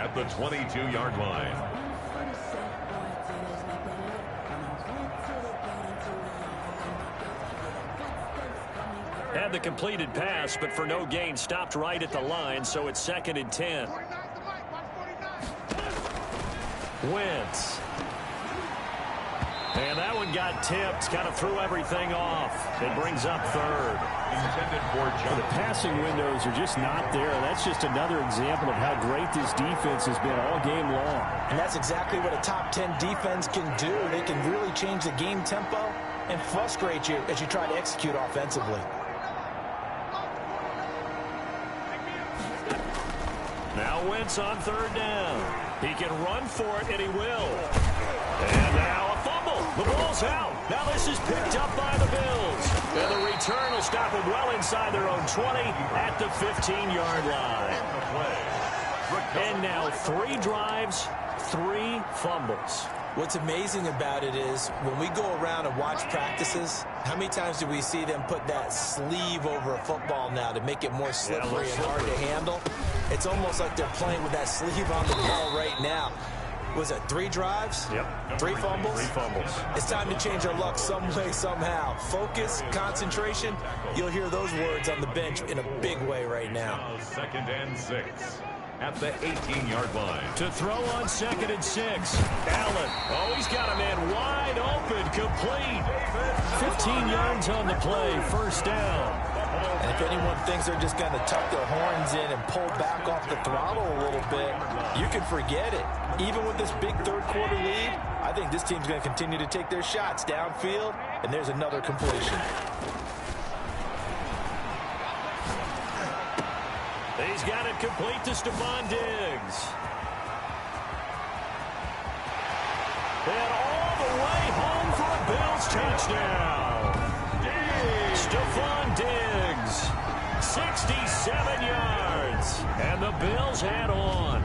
at the 22-yard line. Had the completed pass, but for no gain, stopped right at the line, so it's 2nd and 10. Wentz. And that one got tipped, kind of threw everything off. It brings up 3rd. Intended for John. The passing windows are just not there. That's just another example of how great this defense has been all game long. And that's exactly what a top 10 defense can do. They can really change the game tempo and frustrate you as you try to execute offensively. Now Wentz on 3rd down. He can run for it, and he will. And now a fumble. The ball's out. Now this is picked up by the Bills. And the return will stop them well inside their own 20 at the 15-yard line. And now 3 drives, 3 fumbles. What's amazing about it is when we go around and watch practices, how many times do we see them put that sleeve over a football now to make it more slippery and hard to handle? It's almost like they're playing with that sleeve on the ball right now. Was it 3 drives? Yep. 3 fumbles? 3 fumbles. It's time to change our luck some way, somehow. Focus, concentration. You'll hear those words on the bench in a big way right now. 2nd and 6 at the 18-yard line. To throw on 2nd and 6. Allen. Oh, he's got a man wide open, complete. 15 yards on the play, 1st down. And if anyone thinks they're just going to tuck their horns in and pull back off the throttle a little bit, you can forget it. Even with this big 3rd quarter lead, I think this team's going to continue to take their shots downfield, and there's another completion. He's got it complete to Stephon Diggs. And all the way home for a Bills touchdown. Stephon Diggs, 67 yards. And the Bills head on.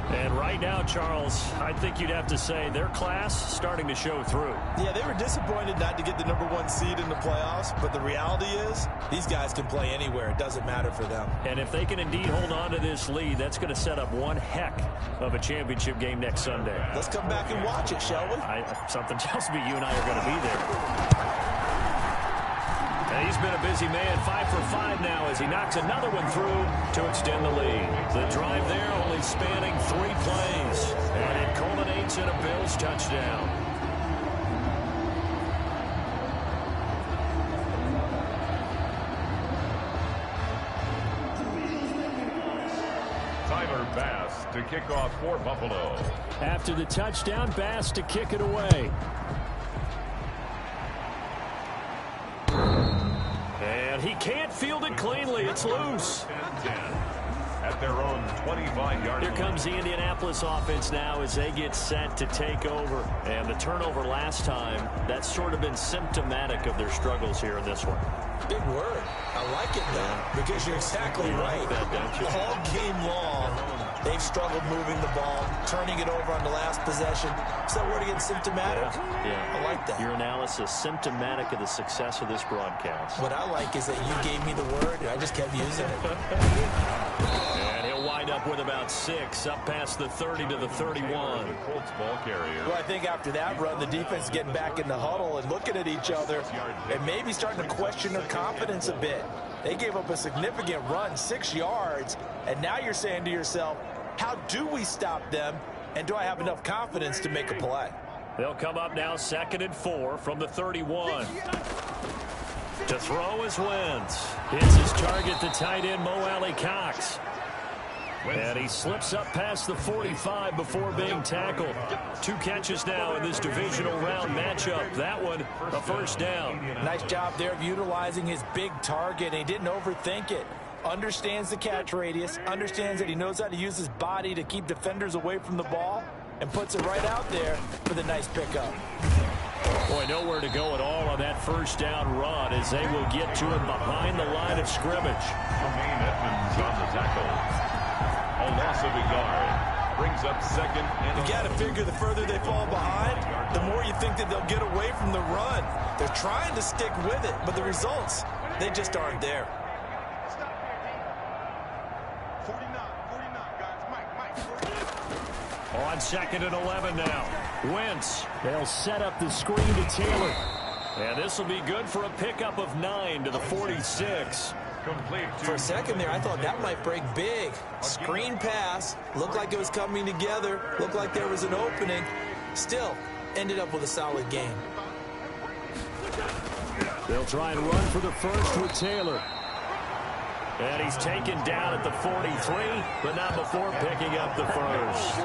And right now, Charles, I think you'd have to say their class starting to show through. Yeah, they were disappointed not to get the #1 seed in the playoffs, but the reality is these guys can play anywhere. It doesn't matter for them. And if they can indeed hold on to this lead, that's going to set up one heck of a championship game next Sunday. Let's come back and watch it, shall we? Something tells me you and I are going to be there. And he's been a busy man, 5 for 5 now as he knocks another one through to extend the lead. The drive there only spanning 3 plays, and it culminates in a Bills touchdown. Tyler Bass to kick off for Buffalo. After the touchdown, Bass to kick it away. And he can't field it cleanly. It's loose. 10 at their own 25-yard line. Here comes the Indianapolis offense now as they get set to take over. And the turnover last time, that's sort of been symptomatic of their struggles here in this one. Big word. I like it, though, because you're exactly right. All game long, they've struggled moving the ball, turning it over on the last possession. Is that word again, symptomatic? Yeah. I like that. Your analysis, symptomatic of the success of this broadcast. What I like is that you gave me the word, and I just kept using it. And he'll wind up with about 6, up past the 30 to the 31. Colts ball carrier. Well, I think after that run, the defense is getting back in the huddle and looking at each other and maybe starting to question their confidence a bit. They gave up a significant run, 6 yards, and now you're saying to yourself, how do we stop them, and do I have enough confidence to make a play? They'll come up now 2nd and 4 from the 31. To throw is Wentz. Hits his target, the tight end, Mo Alley Cox. And he slips up past the 45 before being tackled. 2 catches now in this divisional round matchup. That one, a 1st down. Nice job there of utilizing his big target. He didn't overthink it. Understands the catch radius, understands that he knows how to use his body to keep defenders away from the ball, and puts it right out there for the nice pickup. Boy, nowhere to go at all on that 1st down run as they will get to him behind the line of scrimmage. Jermaine Edmonds on the tackle. A loss of a yard. Brings up 2nd and You got to figure the further they fall behind, the more you think that they'll get away from the run. They're trying to stick with it, but the results, they just aren't there. 49, guys. Mike. On 2nd and 11 now. Wentz. They'll set up the screen to Taylor. And this will be good for a pickup of 9 to the 46. For a second there, I thought that might break big. Screen pass. Looked like it was coming together. Looked like there was an opening. Still, ended up with a solid game. They'll try and run for the first with Taylor. And he's taken down at the 43, but not before picking up the first.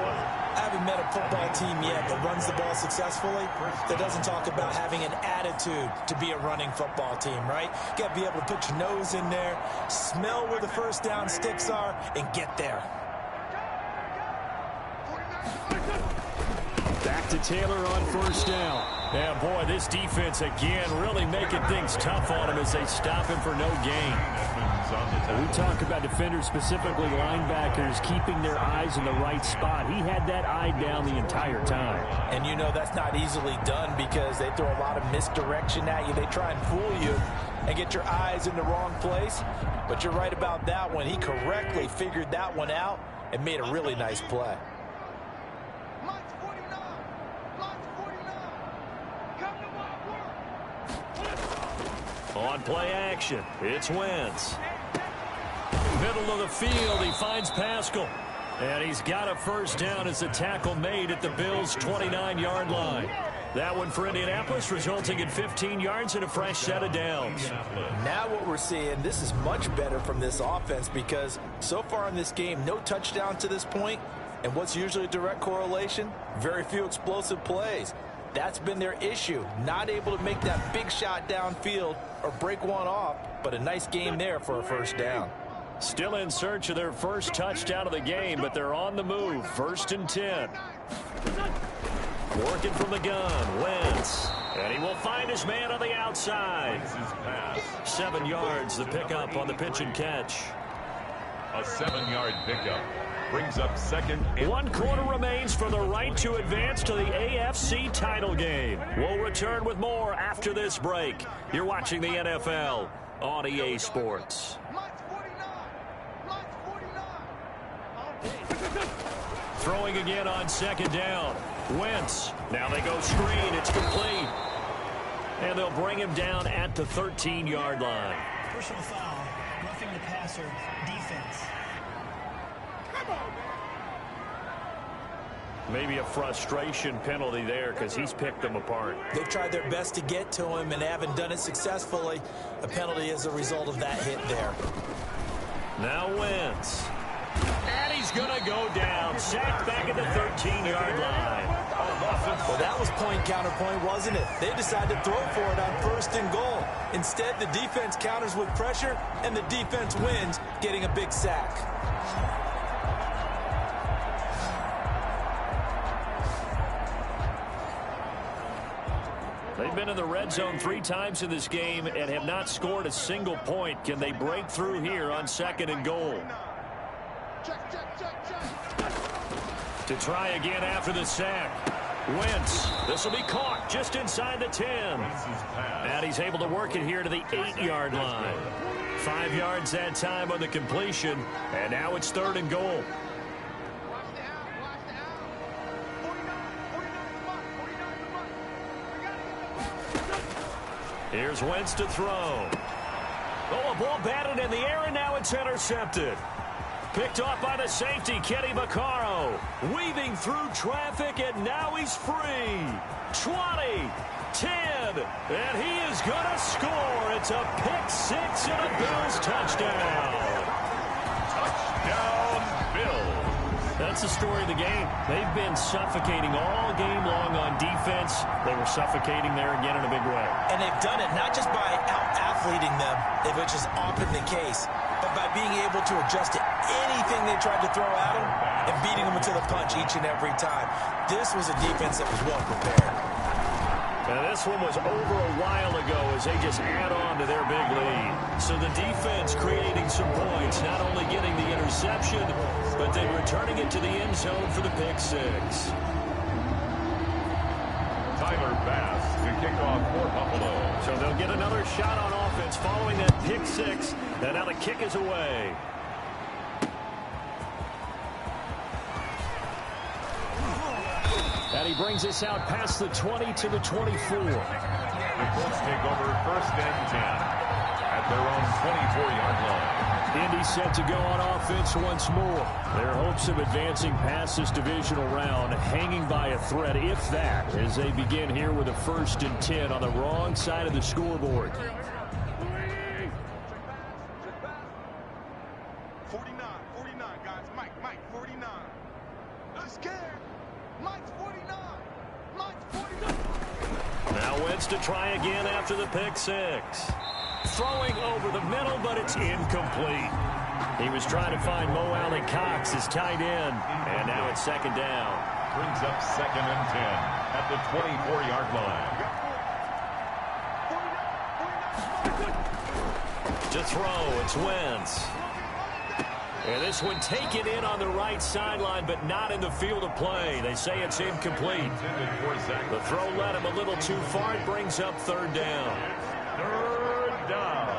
I haven't met a football team yet that runs the ball successfully that doesn't talk about having an attitude to be a running football team, right? You got to be able to put your nose in there, smell where the first down sticks are, and get there. Back to Taylor on first down. Yeah, boy, this defense again really making things tough on him as they stop him for no gain. We talk about defenders, specifically linebackers, keeping their eyes in the right spot. He had that eye down the entire time. And you know that's not easily done because they throw a lot of misdirection at you. They try and fool you and get your eyes in the wrong place. But you're right about that one. He correctly figured that one out and made a really nice play. On play action, it's Wentz. Middle of the field, he finds Pascal. And he's got a first down as a tackle made at the Bills' 29-yard line. That one for Indianapolis, resulting in 15 yards and a fresh set of downs. Now what we're seeing, this is much better from this offense because so far in this game, no touchdown to this point. And what's usually a direct correlation? Very few explosive plays. That's been their issue, not able to make that big shot downfield or break one off, but a nice game there for a first down. Still in search of their first touchdown of the game, but they're on the move. 1st and 10. Working from the gun, Wentz. And he will find his man on the outside. 7 yards, the pickup on the pitch and catch. A 7-yard pickup. Brings up 2nd and 1 quarter remains for the right to advance to the AFC title game. We'll return with more after this break. You're watching the NFL on EA Sports. Throwing again on 2nd down. Wentz. Now they go screen. It's complete. And they'll bring him down at the 13-yard line. Personal foul. Roughing the passer. Defense. Maybe a frustration penalty there because he's picked them apart. They've tried their best to get to him and haven't done it successfully. A penalty is a result of that hit there. Now Wentz. And he's going to go down. Sacked back at the 13-yard line. Well, that was point counterpoint, wasn't it? They decided to throw for it on 1st and goal. Instead, the defense counters with pressure, and the defense wins, getting a big sack. They've been in the red zone 3 times in this game and have not scored a single point. Can they break through here on 2nd and goal? To try again after the sack. Wentz. This will be caught just inside the 10. And he's able to work it here to the 8-yard line. 5 yards that time on the completion. And now it's 3rd and goal. Here's Wentz to throw. Oh, a ball batted in the air, and now it's intercepted. Picked off by the safety, Kenny Vaccaro. Weaving through traffic, and now he's free. 20, 10, and he is going to score. It's a pick 6 and a Bills touchdown. touchdown, Bills. That's the story of the game. They've been suffocating all game long on defense. They were suffocating there again in a big way. And they've done it not just by out-athleting them, which is often the case, but by being able to adjust to anything they tried to throw at them and beating them to the punch each and every time. This was a defense that was well prepared. And this one was over a while ago as they just add on to their big lead. So the defense creating some points, not only getting the interception, but then returning it to the end zone for the pick 6. Tyler Bass to kick off for Buffalo. So they'll get another shot on offense following that pick 6. And now the kick is away. And he brings us out past the 20 to the 24. The Colts take over 1st and 10 at their own 24-yard line. Indy set to go on offense once more. Their hopes of advancing past this divisional round hanging by a thread, if that, as they begin here with a 1st and 10 on the wrong side of the scoreboard. 49, guys. Mike, 49. I'm scared. Mike's 49. Mike's 49. Now Wentz to try again after the pick six. Throwing over the middle, but it's incomplete. He was trying to find Mo Alley Cox, his tight end, and now it's 2nd down. Brings up 2nd and 10 at the 24-yard line. To throw, it's Wentz. And this one taken in on the right sideline, but not in the field of play. They say it's incomplete. The throw led him a little too far. It brings up 3rd down. 3rd down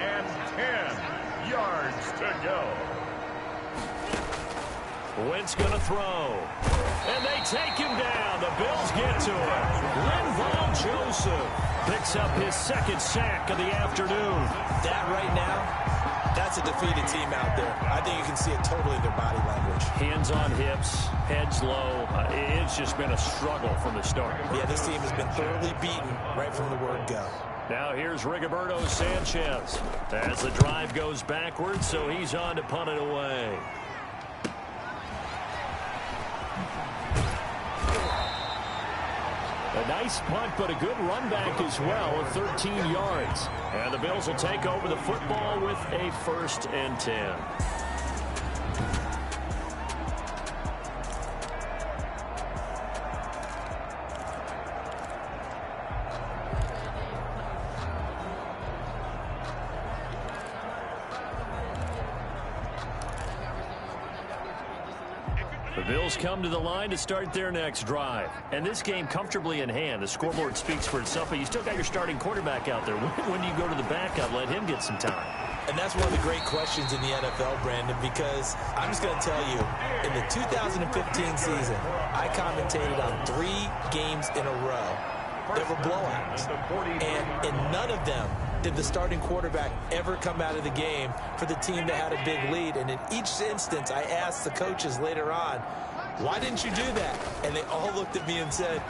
and 10 yards to go. Wentz going to throw. And they take him down. The Bills get to him. Linval Joseph picks up his 2nd sack of the afternoon. That right now, that's a defeated team out there. I think you can see it totally in their body language. Hands on hips, heads low. It's just been a struggle from the start. Yeah, this team has been thoroughly beaten right from the word go. Now here's Rigoberto Sanchez as the drive goes backwards, so he's on to punt it away. A nice punt, but a good run back as well of 13 yards. And the Bills will take over the football with a 1st and 10. The Bills come to the line to start their next drive. And this game comfortably in hand. The scoreboard speaks for itself, but you still got your starting quarterback out there. When do you go to the backup? Let him get some time. And that's one of the great questions in the NFL, Brandon, because I'm just going to tell you, in the 2015 season, I commentated on 3 games in a row. There were blowouts. And in none of them did the starting quarterback ever come out of the game for the team that had a big lead. And in each instance, I asked the coaches later on, why didn't you do that? And they all looked at me and said,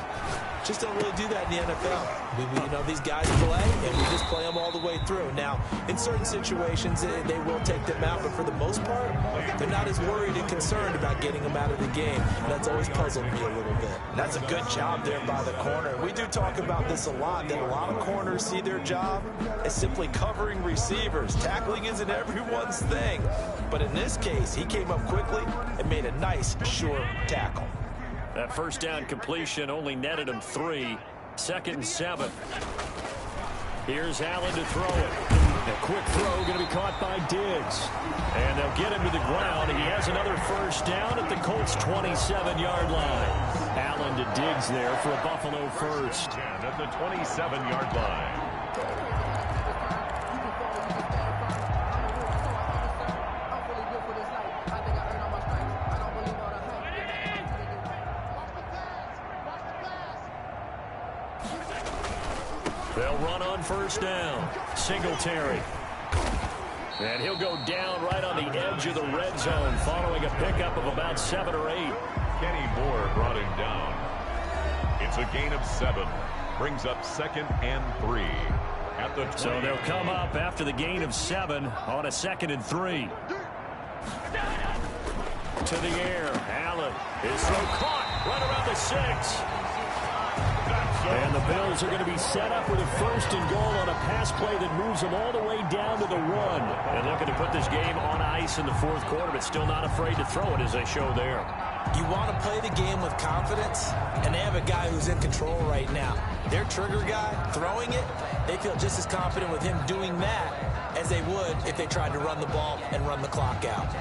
just don't really do that in the NFL. You know, these guys play, and we just play them all the way through. Now, in certain situations, they will take them out, but for the most part, they're not as worried and concerned about getting them out of the game. And that's always puzzled me a little bit. And that's a good job there by the corner. We do talk about this a lot, that a lot of corners see their job as simply covering receivers. Tackling isn't everyone's thing. But in this case, he came up quickly and made a nice, sure tackle. That 1st down completion only netted him 3. 2nd and 7. Here's Allen to throw it. A quick throw going to be caught by Diggs. And they'll get him to the ground. He has another 1st down at the Colts' 27-yard line. Allen to Diggs there for a Buffalo 1st. At the 27-yard line. They'll run on 1st down. Singletary. And he'll go down right on the edge of the red zone following a pickup of about 7 or 8. Kenny Moore brought him down. It's a gain of 7. Brings up 2nd and 3. At the 20. So they'll come up after the gain of 7 on a 2nd and 3. To the air. Allen is throw caught right around the 6. And the Bills are going to be set up with a 1st and goal on a pass play that moves them all the way down to the 1. And looking to put this game on ice in the 4th quarter, but still not afraid to throw it as they show there. You want to play the game with confidence, and they have a guy who's in control right now. Their trigger guy throwing it, they feel just as confident with him doing that as they would if they tried to run the ball and run the clock out.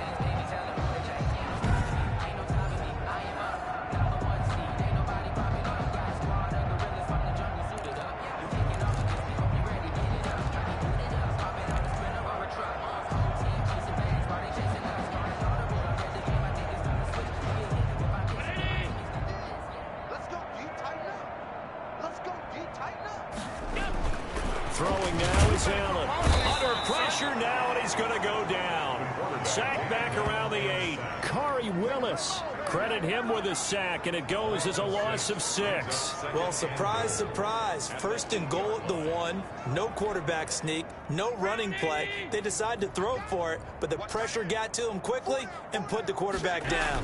Throwing now is Allen. Under pressure now, and he's going to go down. Sack back around the 8. Khari Willis. Credit him with a sack, and it goes as a loss of 6. Well, surprise, surprise. First and goal at the 1. No quarterback sneak. No running play. They decide to throw for it, but the pressure got to him quickly and put the quarterback down.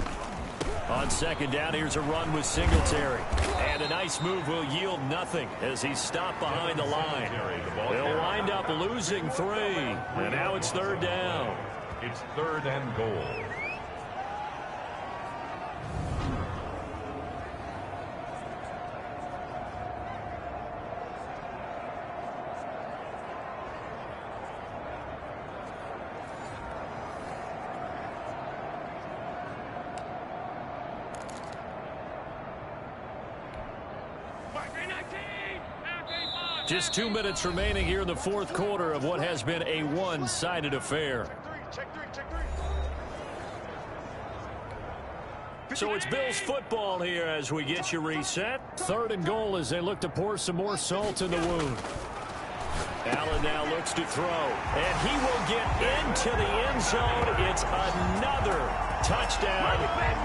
On second down, here's a run with Singletary. And a nice move will yield nothing as he's stopped behind the line. They'll wind up losing 3. And now it's third down. It's third and goal. Just 2 minutes remaining here in the fourth quarter of what has been a one-sided affair. So it's Bills football here as we get you reset. Third and goal as they look to pour some more salt in the wound. Allen now looks to throw, and he will get into the end zone. It's another touchdown.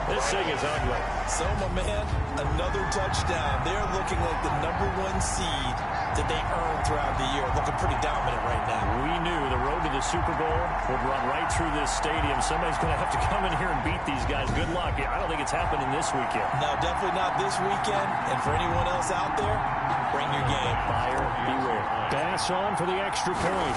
This thing is ugly. So, my man, another touchdown. They're looking like the #1 seed that they earned throughout the year. Looking pretty dominant right now. We knew the road to the Super Bowl would run right through this stadium. Somebody's going to have to come in here and beat these guys. Good luck. I don't think it's happening this weekend. No, definitely not this weekend. And for anyone else out there, bring your game. Buyer beware. Pass on for the extra point.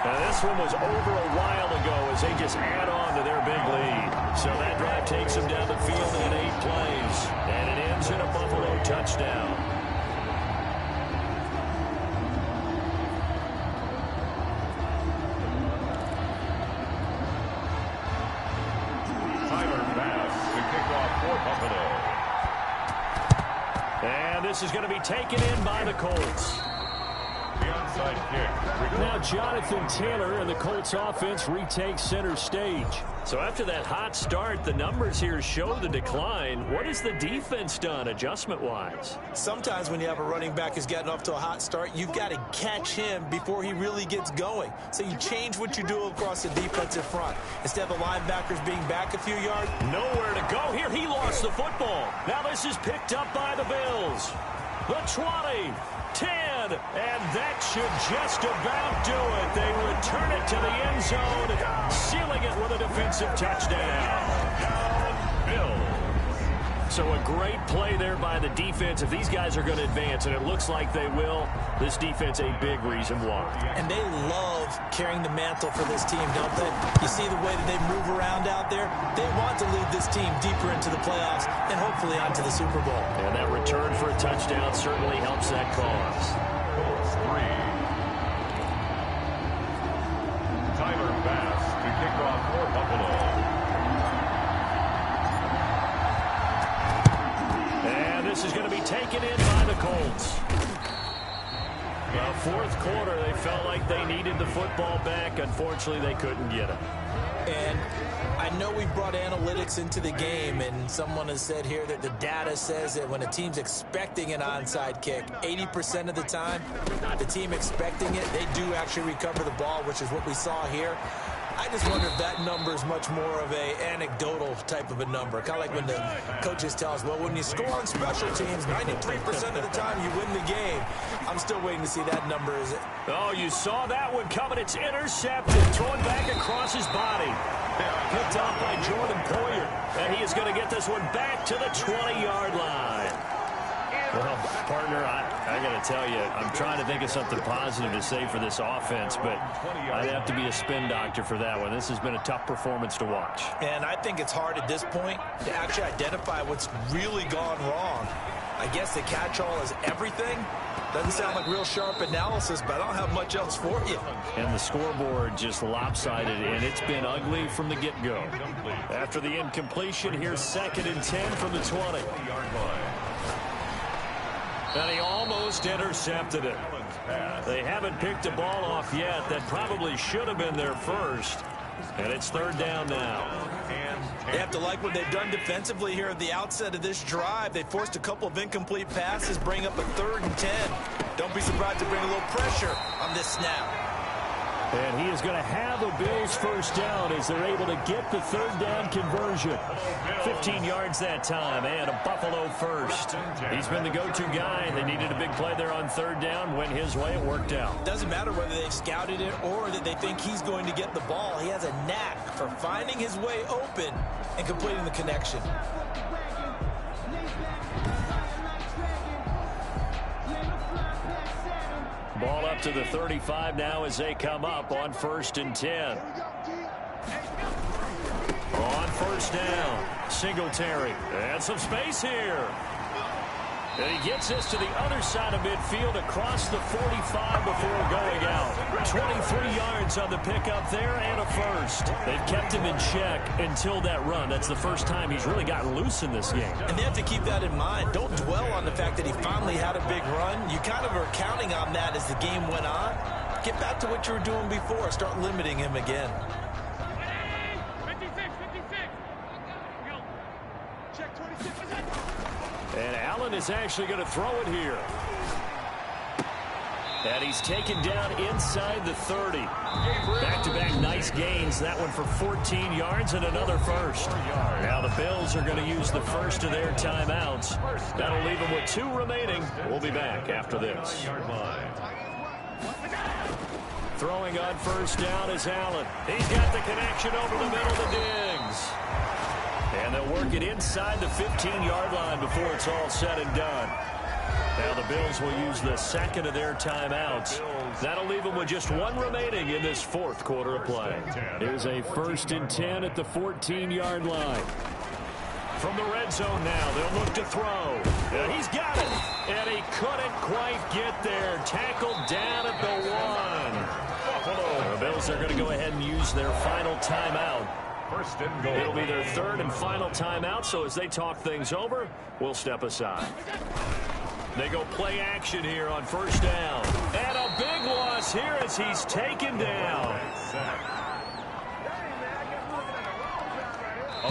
Now, this one was over a while ago as they just add on to their big lead. So that drive takes them down the field in 8 plays. And it ends in a Buffalo touchdown. And this is going to be taken in by the Colts. The onside kick. Now Jonathan Taylor and the Colts offense retakes center stage. So after that hot start, the numbers here show the decline. What has the defense done adjustment-wise? Sometimes when you have a running back who's getting off to a hot start, you've got to catch him before he really gets going. So you change what you do across the defensive front. Instead of the linebackers being back a few yards. Nowhere to go here. He lost the football. Now this is picked up by the Bills. The 20. 10, and that should just about do it. They return it to the end zone, sealing it with a defensive touchdown. Bills. So a great play there by the defense. If these guys are going to advance, and it looks like they will, this defense a big reason why. And they love carrying the mantle for this team, don't they? You see the way that they move around out there? They want to lead this team deeper into the playoffs and hopefully onto the Super Bowl. And that return for a touchdown certainly helps that cause. Tyler Bass to kick off for Buffalo. And this is going to be taken in by the Colts. Well, fourth quarter, they felt like they needed the football back. Unfortunately, they couldn't get it. And I know we brought analytics into the game, and someone has said here that the data says that when a team's expecting an onside kick, 80% of the time, the team expecting it, they do actually recover the ball, which is what we saw here. I just wonder if that number is much more of a anecdotal type of a number. Kind of like when the coaches tell us, well, when you score on special teams, 93% of the time you win the game. I'm still waiting to see that number. Oh, you saw that one coming. It's intercepted. Thrown back across his body. Picked off by Jordan Poyer. And he is going to get this one back to the 20-yard line. Well, partner, I got to tell you, I'm trying to think of something positive to say for this offense, but I'd have to be a spin doctor for that one. This has been a tough performance to watch. And I think it's hard at this point to actually identify what's really gone wrong. I guess the catch-all is everything. Doesn't sound like real sharp analysis, but I don't have much else for you. And the scoreboard just lopsided, and it's been ugly from the get-go. After the incompletion, here's 2nd and 10 from the 20. And he almost intercepted it. They haven't picked a ball off yet. That probably should have been their first. And it's 3rd down now. They have to like what they've done defensively here at the outset of this drive. They forced a couple of incomplete passes, bring up a 3rd and 10. Don't be surprised to bring a little pressure on this snap. And he is going to have a Bills first down as they're able to get the third down conversion. 15 yards that time and a Buffalo first. He's been the go-to guy. They needed a big play there on third down. Went his way. It worked out. Doesn't matter whether they've scouted it or that they think he's going to get the ball. He has a knack for finding his way open and completing the connection. Ball up to the 35 now as they come up on 1st and 10. On first down, Singletary. And some space here. And he gets this to the other side of midfield across the 45 before going out. 23 yards on the pickup there and a first. They've kept him in check until that run. That's the first time he's really gotten loose in this game. And they have to keep that in mind. Don't dwell on the fact that he finally had a big run. You kind of are counting on that as the game went on. Get back to what you were doing before. Start limiting him again. 56. Go. Check 26. And Allen is actually going to throw it here. And he's taken down inside the 30. Back-to-back nice gains. That one for 14 yards and another first. Now the Bills are going to use the first of their timeouts. That'll leave them with 2 remaining. We'll be back after this. Throwing on first down is Allen. He's got the connection over the middle to Diggs. And they'll work it inside the 15-yard line before it's all said and done. Now the Bills will use the second of their timeouts. That'll leave them with just 1 remaining in this 4th quarter of play. Here's a 1st and 10 at the 14-yard line. From the red zone now, they'll look to throw. And he's got it. And he couldn't quite get there. Tackled down at the 1. The Bills are going to go ahead and use their final timeout. First and goal. It'll be their 3rd and final timeout, so as they talk things over, we'll step aside. They go play action here on first down. And a big loss here as he's taken down.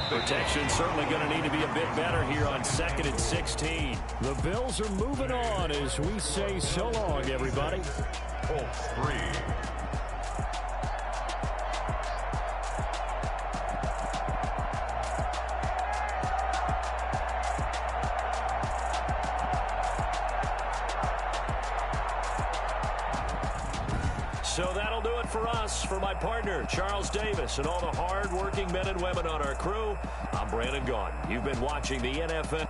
Protection certainly going to need to be a bit better here on 2nd and 16. The Bills are moving on as we say so long, everybody. Colts 3. So that'll do it for us. For my partner, Charles Davis, and all the hard-working men and women on our crew, I'm Brandon Gaudin. You've been watching the NFL.